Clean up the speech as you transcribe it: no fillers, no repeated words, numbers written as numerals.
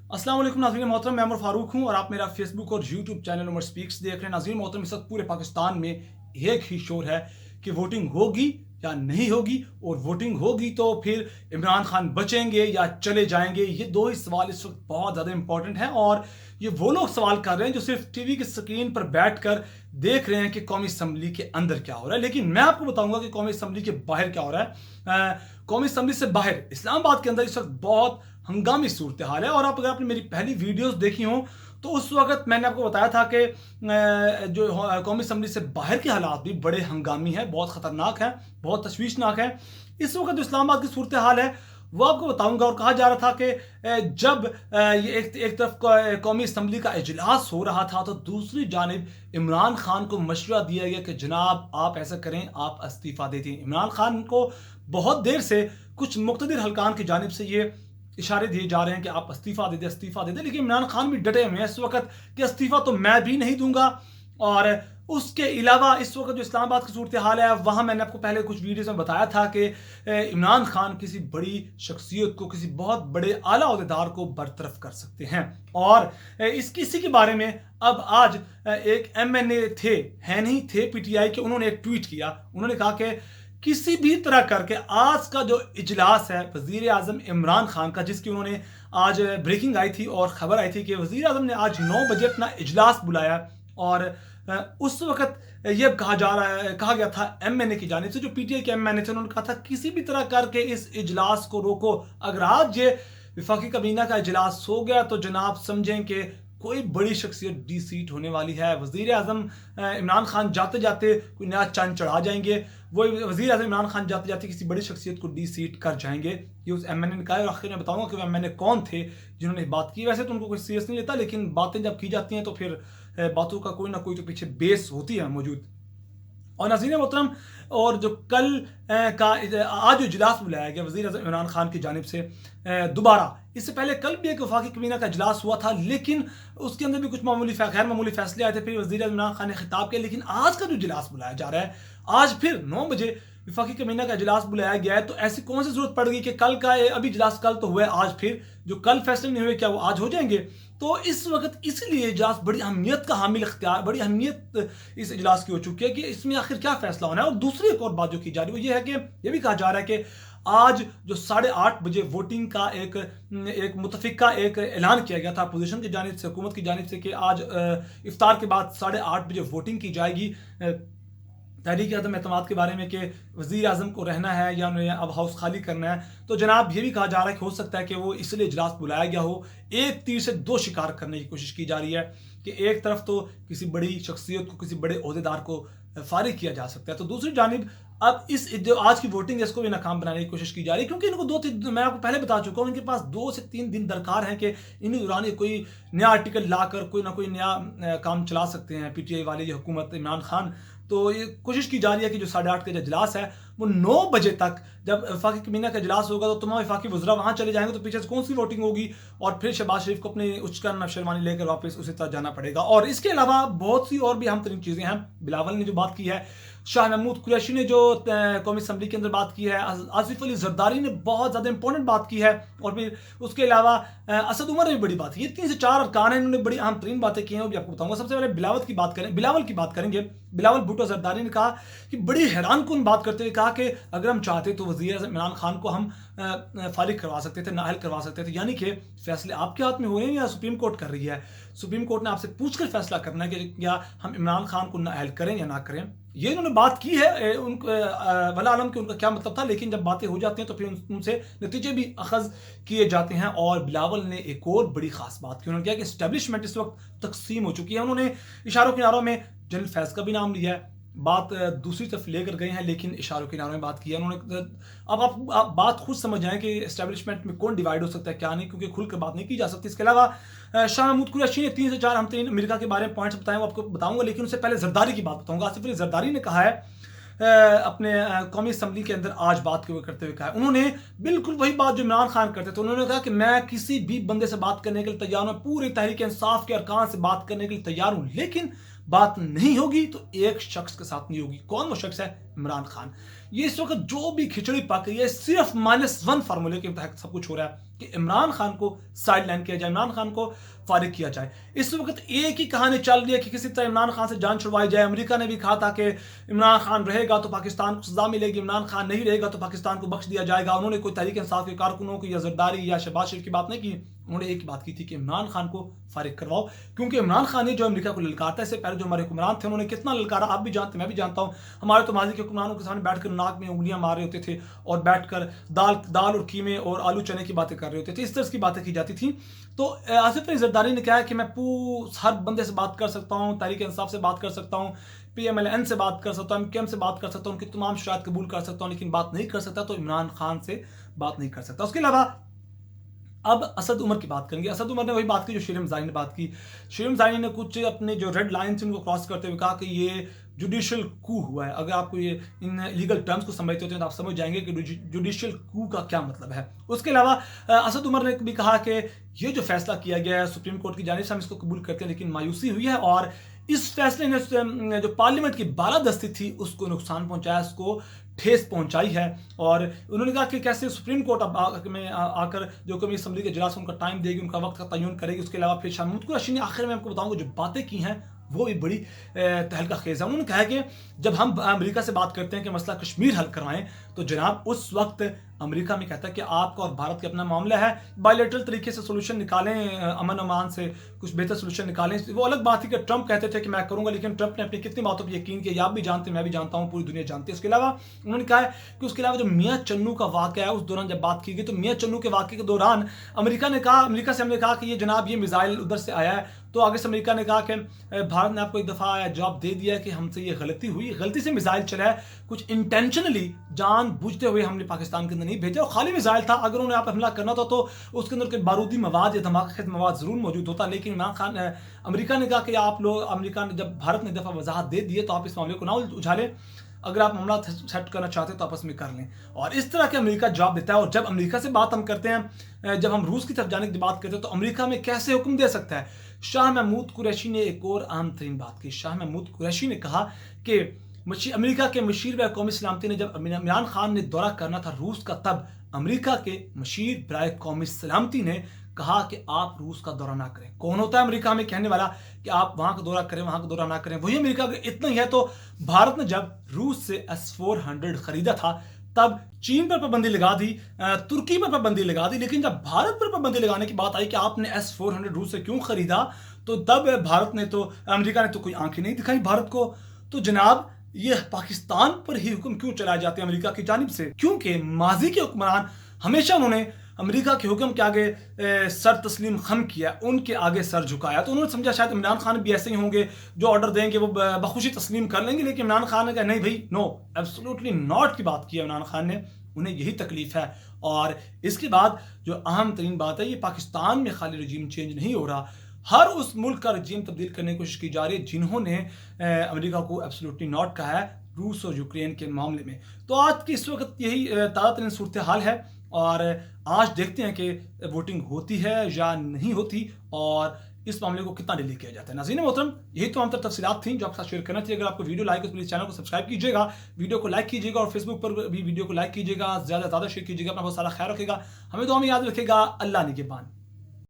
अस्सलाम वालेकुम नाज़रीन मोहतरम, मैं उमर फारूक हूँ और आप मेरा फेसबुक और यूट्यूब चैनल उमर स्पीक्स देख रहे हैं। नाज़रीन मोहतरम, इस वक्त पूरे पाकिस्तान में एक ही शोर है कि वोटिंग होगी या नहीं होगी, और वोटिंग होगी तो फिर इमरान खान बचेंगे या चले जाएंगे। ये दो ही सवाल इस वक्त बहुत ज़्यादा इंपॉर्टेंट हैं, और ये वो लोग सवाल कर रहे हैं जो सिर्फ टीवी की स्क्रीन पर बैठकर देख रहे हैं कि कौमी असम्बली के अंदर क्या हो रहा है। लेकिन मैं आपको बताऊंगा कि कौमी असम्बली के बाहर क्या हो रहा है। कौमी असम्बली से बाहर इस्लामाबाद के अंदर इस वक्त बहुत हंगामी सूरत हाल है। और आप अगर आपने मेरी पहली वीडियोस देखी हो तो उस वक्त मैंने आपको बताया था कि जो कौमी असम्बली से बाहर के हालात भी बड़े हंगामी हैं, बहुत ख़तरनाक हैं, बहुत तशवीशनाक हैं। इस वक्त जो इस्लामाबाद की सूरत हाल है वो आपको बताऊंगा। और कहा जा रहा था कि जब ये एक तरफ कौमी असम्बली का इजलास हो रहा था तो दूसरी जानिब इमरान खान को मशवरा दिया गया कि जनाब आप ऐसा करें, आप इस्तीफ़ा दे दें। इमरान खान को बहुत देर से कुछ मुक़्तदिर हल्कान की जानिब से ये इशारे दिए जा रहे हैं कि आप इस्तीफा दे दें, इस्तीफा दे दें। लेकिन इमरान खान भी डटे हुए हैं इस वक्त कि इस्तीफा तो मैं भी नहीं दूंगा। और उसके अलावा इस वक्त जो इस्लामाबाद की सूरत हाल है, वहाँ मैंने आपको पहले कुछ वीडियोस में बताया था कि इमरान खान किसी बड़ी शख्सियत को, किसी बहुत बड़े आला ओहदेदार को बरतरफ कर सकते हैं। और इसी के बारे में अब आज एक MNA थे, है नहीं थे PTI के, उन्होंने एक ट्वीट किया। उन्होंने कहा कि किसी भी तरह करके आज का जो इजलास है वजीर आजम इमरान खान का, जिसकी उन्होंने आज ब्रेकिंग आई थी और खबर आई थी कि वजीर आजम ने आज 9 बजे अपना इजलास बुलाया। और उस वक्त यह कहा गया था MNA की जानिब से, जो PTI के MNA थे, उन्होंने कहा था किसी भी तरह करके इस इजलास को रोको। अगर आज ये विफाकी काबीना का इजलास हो गया तो जनाब समझें कि कोई बड़ी शख्सियत डी सीट होने वाली है। वजीर आजम इमरान खान जाते जाते कोई नया चांद चढ़ा जाएंगे, वो वजीर आजम इमरान खान जाते जाते किसी बड़ी शख्सियत को डी सीट कर जाएंगे। ये उस MNA ने कहा। और आखिर में बताऊंगा कि वो MNA कौन थे जिन्होंने बात की। वैसे तो उनको कोई सीरियस नहीं लेता, लेकिन बातें जब की जाती हैं तो फिर बातों का कोई ना कोई तो पीछे बेस होती है मौजूद। और नाज़रीन मोहतरम, और जो कल आज जो इजलास बुलाया गया वज़ीर आज़म इमरान खान की जानिब से दोबारा, इससे पहले कल भी एक वफाकी कबीना का इजलास हुआ था, लेकिन उसके अंदर भी कुछ गैर मामूली फैसले आए थे। फिर वज़ीर आज़म इमरान खान ने खिताब किया। लेकिन आज का जो इजलास बुलाया जा रहा है, आज फिर 9 बजे विफाकी कबीना का इजलास बुलाया गया है। तो ऐसी कौन सी जरूरत पड़ गई कि कल का अभी इजलास कल तो हुआ है, आज फिर जो कल फैसले नहीं हुए क्या वो आज हो जाएंगे? तो इस वक्त इसलिए इजलास बड़ी अहमियत का हामिल इख्तियार, बड़ी अहमियत इस इजलास की हो चुकी है कि इसमें आखिर क्या फैसला होना है। और दूसरी एक और बात जो की जा रही है वो ये है कि यह भी कहा जा रहा है कि आज जो 8:30 बजे वोटिंग का एक मुतफिका एक ऐलान किया गया था अपोजिशन की जानिब से, हुकूमत की जानिब से, कि आज इफ्तार के बाद 8:30 बजे वोटिंग की जाएगी तहरीक अदम एतमाद के बारे में कि वज़ीर आज़म को रहना है या उन्हें अब हाउस खाली करना है। तो जनाब ये भी कहा जा रहा है कि हो सकता है कि वो इसलिए इजलास बुलाया गया हो। एक तीर से दो शिकार करने की कोशिश की जा रही है कि एक तरफ तो किसी बड़ी शख्सियत को, किसी बड़े ओहदेदार को फारिग किया जा सकता है, तो दूसरी जानिब अब इस जो आज की वोटिंग है इसको भी नाकाम बनाने की कोशिश की जा रही है। क्योंकि इनको मैं आपको पहले बता चुका हूँ, इनके पास 2 से 3 दिन दरकार हैं कि इन्हीं दौरान ये कोई नया आर्टिकल लाकर कोई ना कोई नया काम चला सकते हैं PTI वाले, ये हुकूमत इमरान खान। तो ये कोशिश की जा रही है कि जो 8:30 का जो इजलास है वो 9 बजे तक, जब वफाकी कबीना का इजलास होगा तो तमाम वफाकी वज़रा वहाँ चले जाएंगे, तो पीछे से कौन सी वोटिंग होगी, और फिर शहबाज शरीफ को अपने उच्चकन शेरवानी लेकर वापस उसी तरह जाना पड़ेगा। और इसके अलावा बहुत सी और भी अहम तरीन चीज़ें हैं। बिलावल ने जो बात की है, शाह महमूद कुरैशी ने जो कौमी असम्बली के अंदर बात की है, आसिफ अली जरदारी ने बहुत ज़्यादा इंपॉर्टेंट बात की है, और फिर उसके अलावा असद उमर ने भी बड़ी बात की। ये 3 से 4 अरकान हैं, इन्होंने बड़ी अहम तरीन बातें की हैं, वो भी आपको बताऊंगा। सबसे पहले बिलावल की बात करेंगे। बिलावल भुट्टो जरदारी ने कहा कि बड़ी हैरानकुन बात करते हुए कहा कि अगर हम चाहते तो वज़ीर आज़म इमरान खान को हम फारिग करवा सकते थे, नाअहल करवा सकते थे। यानी कि फैसले आपके हाथ में हो रहे हैं या सुप्रीम कोर्ट कर रही है? सुप्रीम कोर्ट ने आपसे पूछकर फैसला करना है कि या हम इमरान खान को नाअहल करें या ना करें। ये इन्होंने बात की है, वला आलम कि उनका क्या मतलब था, लेकिन जब बातें हो जाती हैं तो फिर उनसे नतीजे भी अखज़ किए जाते हैं। और बिलावल ने एक और बड़ी खास बात की। उन्होंने कहा कि इस्टेब्लिशमेंट इस वक्त तकसीम हो चुकी है। उन्होंने इशारों किनारों में जनरल फैज़ का भी नाम लिया है, बात दूसरी तरफ लेकर गए हैं, लेकिन इशारों किनारों में बात की है उन्होंने। अब आप बात खुद समझ जाएं कि इस्टेब्लिशमेंट में कौन डिवाइड हो सकता है क्या नहीं, क्योंकि खुलकर बात नहीं की जा सकती। इसके अलावा शाह महमूद कुरैशी ने 3 से 4 हम तीन अमेरिका के बारे में पॉइंट्स बताए, वो आपको बताऊंगा। लेकिन उससे पहले जरदारी की बात बताऊंगा। आसिफ अली जरदारी ने कहा है अपने कौमी असम्बली के अंदर आज बात करते हुए कहा, उन्होंने बिल्कुल वही बात जो इमरान खान करते थे। उन्होंने कहा कि मैं किसी भी बंदे से बात करने के लिए तैयार हूं, पूरी तहरीक इंसाफ के अरकान से बात करने के लिए तैयार हूं, लेकिन बात नहीं होगी तो एक शख्स के साथ नहीं होगी। कौन वो शख्स है? इमरान खान। ये इस वक्त जो भी खिचड़ी पक रही है सिर्फ -1 फार्मूले के तहत सब कुछ हो रहा है कि इमरान खान को साइड लाइन किया जाए, इमरान खान को फारिग किया जाए। इस वक्त एक ही कहानी चल रही है कि किसी तरह इमरान खान से जान छुड़वाई जाए। अमेरिका ने भी कहा था कि इमरान खान रहेगा तो पाकिस्तान को सजा मिलेगी, इमरान खान नहीं रहेगा तो पाकिस्तान को बख्श दिया जाएगा। उन्होंने कोई तहरीक इंसाफ के कारकुनों की या जरदारी या शहबाज शरीफ की बात नहीं की, उन्होंने एक ही बात की थी कि इमरान खान को फारिग करवाओ, क्योंकि इमरान खान ने जो अमेरिका को ललकारता है, इससे पहले जो हमारे हुक्मरान थे उन्होंने कितना ललकारा आप भी जानते, मैं भी जानता हूं। हमारे तो माजी के हुक्मरानों के सामने बैठकर नाक में उंगलियां मार रहे होते थे और बैठकर दाल और कीमे और आलू चने की बातें कर रहे होते थे, इस तरह की बातें की जाती थी। तो आसिफ अली जरदारी ने कहा है कि मैं हर बंदे से बात कर सकता हूँ, तहरीक इंसाफ से बात कर सकता हूँ, PMLN से बात कर सकता हूँ, MKM से बात कर सकता हूँ, उनकी तमाम शराइत कबूल कर सकता हूँ, लेकिन बात नहीं कर सकता तो इमरान खान से बात नहीं कर सकता। उसके अलावा अब असद उमर की बात करेंगे। असद उमर ने वही बात की जो शीरम ज़ानी ने बात की। शीरम ज़ानी ने कुछ अपने जो रेड लाइन थी उनको क्रॉस करते हुए कहा कि ये जुडिशियल कू हुआ है। अगर आपको ये इन लीगल टर्म्स को समझते होते हैं तो आप समझ जाएंगे कि जुडिशियल कू का क्या मतलब है। उसके अलावा असद उमर ने भी कहा कि ये जो फैसला किया गया है सुप्रीम कोर्ट की जानिब से हम इसको कबूल करते हैं, लेकिन मायूसी हुई है और इस फैसले ने जो पार्लियामेंट की बालादस्ती थी उसको नुकसान पहुंचाया, उसको ठेस पहुंचाई है। और उन्होंने कहा कि कैसे सुप्रीम कोर्ट में आकर जो कौमी असम्बली के इजलास उनका टाइम देगी, उनका वक्त का तयन करेगी। उसके अलावा फिर शाह महमूद कुरैशी ने आखिर में आपको बताऊंगा जो बातें की हैं वो भी बड़ी तहलका खेज है। उन्होंने कहा कि जब हम अमेरिका से बात करते हैं कि मसला कश्मीर हल करवाएं तो जनाब उस वक्त अमेरिका में कहता है कि आपका और भारत का अपना मामला है, बायलैटरल तरीके से सोल्यूशन निकालें, अमन अमान से कुछ बेहतर सोल्यूशन निकालें। वो अलग बात थी कि ट्रंप कहते थे कि मैं करूंगा, लेकिन ट्रंप ने अपनी कितनी बातों पर यकीन किया आप भी जानते हैं, मैं भी जानता हूं, पूरी दुनिया जानती है। उसके अलावा उन्होंने कहा है कि उसके अलावा जो मियाँ चन्नू का वाक़या है उस दौरान जब बात की गई तो मियाँ चन्नू के वाक़े के दौरान अमेरिका से हमने कहा कि ये जनाब ये मिसाइल उधर से आया है, तो आगे से अमेरिका ने कहा कि भारत ने आपको एक दफ़ा जवाब दे दिया कि हमसे ये गलती हुई, गलती से मिसाइल चला है, कुछ इंटेंशनली जान बूझते हुए हमने पाकिस्तान के अंदर नहीं भेजा। और खाली मिसाइल था, अगर उन्हें आप हमला करना था तो उसके अंदर कोई बारूदी मवाद या धमाकेदार मवाद जरूर मौजूद होता। लेकिन इमरान खान अमेरिका ने कहा कि आप लोग, अमेरिका ने जब भारत ने दफ़ा वजाहत दे दी है तो आप इस मामले को ना उछालें, अगर आप मामला सेट करना चाहते हैं तो आपस में कर लें। और इस तरह के अमेरिका जवाब देता है। और जब अमेरिका से बात हम करते हैं, जब हम रूस की तरफ जाने की बात करते हैं तो अमेरिका में कैसे हुक्म दे सकता है। शाह महमूद कुरैशी ने एक और अहम तरीन बात की। शाह महमूद कुरैशी ने कहा कि अमेरिका के मशीर व कौमी सलामती ने जब इमरान खान ने दौरा करना था रूस का, तब अमेरिका के मशीर बराए कौमी सलामती ने कहा कि आप रूस का दौरा ना करें। कौन होता है अमेरिका में कहने वाला कि आप वहां का दौरा करें, वहां का दौरा ना करें? वही अमेरिका। अगर इतना ही है तो भारत ने जब रूस से S-400 खरीदा था तब चीन पर पाबंदी लगा दी, तुर्की पर पाबंदी लगा दी, लेकिन जब भारत पर पाबंदी लगाने की बात आई कि आपने S-400 रूस से क्यों खरीदा, तो तब अमेरिका ने तो कोई आंखें नहीं दिखाई भारत को। तो जनाब ये पाकिस्तान पर ही हुक्म क्यों चलाए जाते हैं अमेरिका की जानिब से? क्योंकि माजी के हुक्मरान हमेशा उन्होंने अमेरिका के हुक्म के आगे सर तस्लीम खम किया, उनके आगे सर झुकाया। तो उन्होंने समझा शायद इमरान खान भी ऐसे ही होंगे, जो ऑर्डर देंगे वो बखुशी तस्लीम कर लेंगे। लेकिन इमरान खान ने कहा नहीं भाई, नो, एब्सोल्युटली नॉट की बात की है इमरान खान ने, उन्हें यही तकलीफ है। और इसके बाद जो अहम तरीन बात है, ये पाकिस्तान में खाली रजीम चेंज नहीं हो रहा, हर उस मुल्क का रजीम तब्दील करने की कोशिश की जा रही है जिन्होंने अमेरिका को एब्सोल्युटली नॉट कहा है रूस और यूक्रेन के मामले में। तो आज की इस वक्त यही ताज़ा तरीन सूरत हाल है और आज देखते हैं कि वोटिंग होती है या नहीं होती और इस मामले को कितना डिले किया जाता है। नाज़रीन मोहतरम, यही तो तमाम तफसीलात थी जो आपके साथ शेयर करना थी। अगर आपको वीडियो लाइक हो तो प्लीज़ चैनल को सब्सक्राइब कीजिएगा, वीडियो को लाइक कीजिएगा और फेसबुक पर भी वीडियो को लाइक कीजिएगा, ज़्यादा से ज़्यादा शेयर कीजिएगा। अपना बहुत सारा ख्याल रखेगा, हमें दुआ में याद रखेगा। अल्लाह निगहबान।